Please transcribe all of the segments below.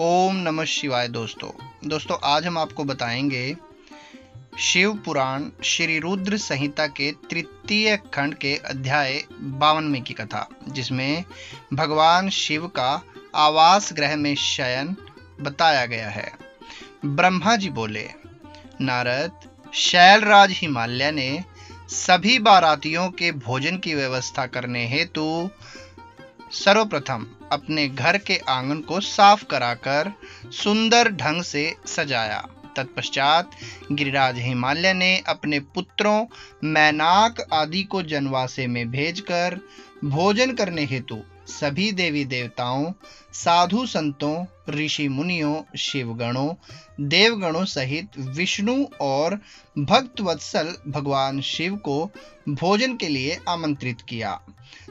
ओम नमः शिवाय। दोस्तों आज हम आपको बताएंगे शिव पुराण श्री रुद्र संहिता के तृतीय खंड के अध्याय 52 की कथा, जिसमें भगवान शिव का आवास गृह में शयन बताया गया है। ब्रह्मा जी बोले, नारद, शैलराज हिमालय ने सभी बारातियों के भोजन की व्यवस्था करने हेतु सर्वप्रथम अपने घर के आंगन को साफ कराकर सुंदर ढंग से सजाया। तत्पश्चात गिरिराज हिमालय ने अपने पुत्रों मैनाक आदि को जनवासे में भेजकर भोजन करने हेतु सभी देवी देवताओं, साधु संतों, ऋषि मुनियों, शिवगणों, देवगणों सहित विष्णु और भक्तवत्सल भगवान शिव को भोजन के लिए आमंत्रित किया।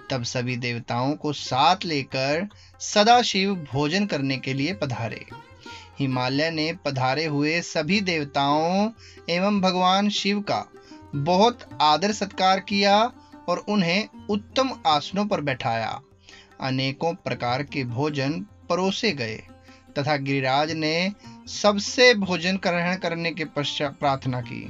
तब सभी देवताओं को साथ लेकर सदाशिव भोजन करने के लिए पधारे। हिमालय ने पधारे हुए सभी देवताओं एवं भगवान शिव का बहुत आदर सत्कार किया और उन्हें उत्तम आसनों पर बैठाया। अनेकों प्रकार के भोजन परोसे गए तथा गिरिराज ने सबसे भोजन ग्रहण करने के पश्चात प्रार्थना की।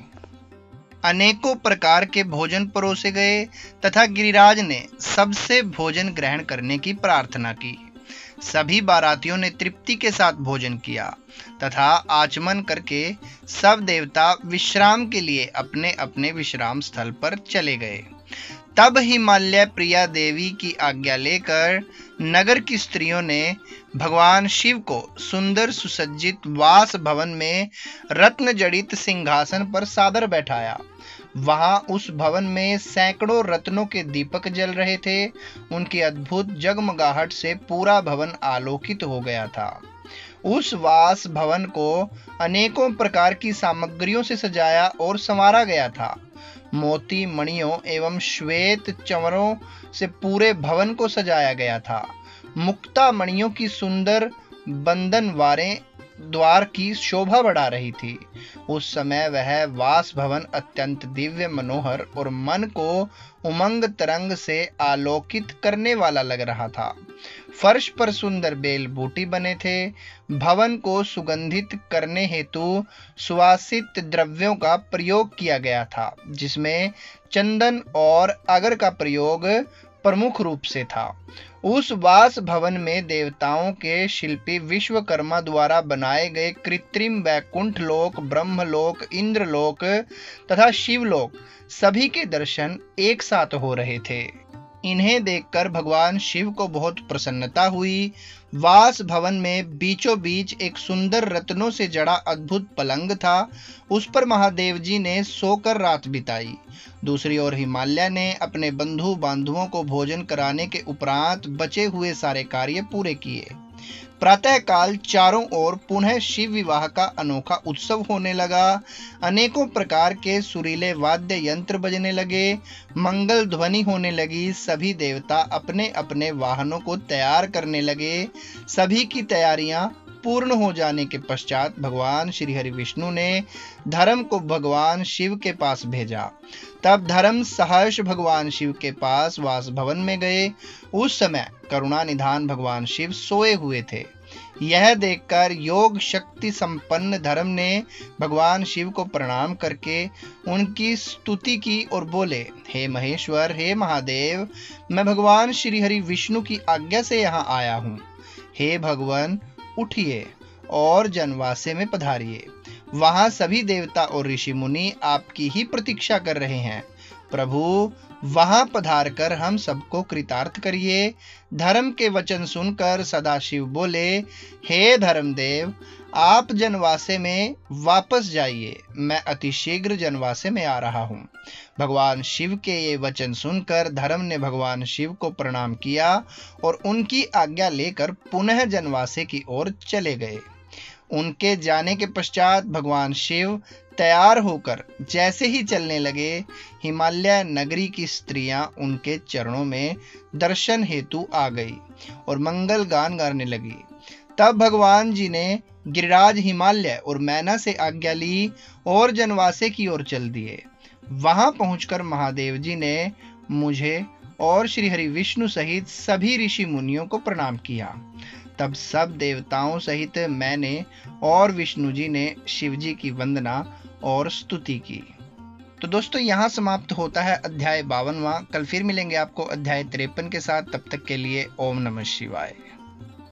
अनेकों प्रकार के भोजन परोसे गए तथा गिरिराज ने सबसे भोजन ग्रहण करने की प्रार्थना की। सभी बारातियों ने तृप्ति के साथ भोजन किया तथा आचमन करके सब देवता विश्राम के लिए अपने अपने विश्राम स्थल पर चले गए। तब हिमालय प्रिया देवी की आज्ञा लेकर नगर की स्त्रियों ने भगवान शिव को सुंदर सुसज्जित वास भवन में रत्न जड़ित सिंहासन पर सादर बैठाया। वहां उस भवन में सैकड़ों रत्नों के दीपक जल रहे थे। उनकी अद्भुत जगमगाहट से पूरा भवन आलोकित हो गया था। उस वास भवन को अनेकों प्रकार की सामग्रियों से सजाया और संवारा गया था। मोती मणियों एवं श्वेत चंवरों से पूरे भवन को सजाया गया था। मुक्ता मणियों की सुंदर बंधनवारें द्वार की शोभा बढ़ा रही थी। उस समय वह वास भवन अत्यंत दिव्य, मनोहर और मन को उमंग तरंग से आलोकित करने वाला लग रहा था। फर्श पर सुंदर बेल बूटी बने थे। भवन को सुगंधित करने हेतु सुवासित द्रव्यों का प्रयोग किया गया था, जिसमें चंदन और अगर का प्रयोग प्रमुख रूप से था। उस वास भवन में देवताओं के शिल्पी विश्वकर्मा द्वारा बनाए गए कृत्रिम वैकुंठ लोक, ब्रह्मलोक, इंद्रलोक तथा शिवलोक सभी के दर्शन एक साथ हो रहे थे। इन्हें देखकर भगवान शिव को बहुत प्रसन्नता हुई। वास भवन में बीचों बीच एक सुंदर रत्नों से जड़ा अद्भुत पलंग था। उस पर महादेव जी ने सोकर रात बिताई। दूसरी ओर हिमालय ने अपने बंधु बांधवों को भोजन कराने के उपरांत बचे हुए सारे कार्य पूरे किए। प्रातः काल चारों ओर पुनः शिव विवाह का अनोखा उत्सव होने लगा। अनेकों प्रकार के सुरीले वाद्य यंत्र बजने लगे, मंगल ध्वनि होने लगी। सभी देवता अपने अपने वाहनों को तैयार करने लगे। सभी की तैयारियां पूर्ण हो जाने के पश्चात भगवान श्री हरि विष्णु ने धर्म को भगवान शिव के पास भेजा। तब धर्म सहर्ष भगवान शिव के पास वास भवन में गए। उस समय करुणा निधान भगवान शिव सोए हुए थे। यह देखकर योग शक्ति संपन्न धर्म ने भगवान शिव को प्रणाम करके उनकी स्तुति की और बोले, हे महेश्वर, हे महादेव, मैं भगवान श्री हरि विष्णु की आज्ञा से यहाँ आया हूँ। हे भगवान, उठिए और जनवासे में पधारिए। वहां सभी देवता और ऋषि मुनि आपकी ही प्रतीक्षा कर रहे हैं। प्रभु, वहां पधार कर हम सबको कृतार्थ करिए। धर्म के वचन सुनकर सदाशिव बोले, हे धर्मदेव, आप जनवासे में वापस जाइए। मैं अतिशीघ्र जनवासे में आ रहा हूँ। भगवान शिव के ये वचन सुनकर धर्म ने भगवान शिव को प्रणाम किया और उनकी आज्ञा लेकर पुनः जनवासे की ओर चले गए। उनके जाने के पश्चात भगवान शिव तैयार होकर जैसे ही चलने लगे, हिमालय नगरी की स्त्रियां उनके चरणों में दर्शन हेतु आ गई और मंगल गान गाने लगी। तब भगवान जी ने गिरिराज हिमालय और मैना से आज्ञा ली और जनवासे की ओर चल दिए। वहां पहुंचकर महादेव जी ने मुझे और श्री हरि विष्णु सहित सभी ऋषि मुनियों को प्रणाम किया। तब सब देवताओं सहित मैंने और विष्णु जी ने शिव जी की वंदना और स्तुति की। तो दोस्तों यहाँ समाप्त होता है अध्याय 52वां। कल फिर मिलेंगे आपको अध्याय 53 के साथ। तब तक के लिए ओम नमः शिवाय।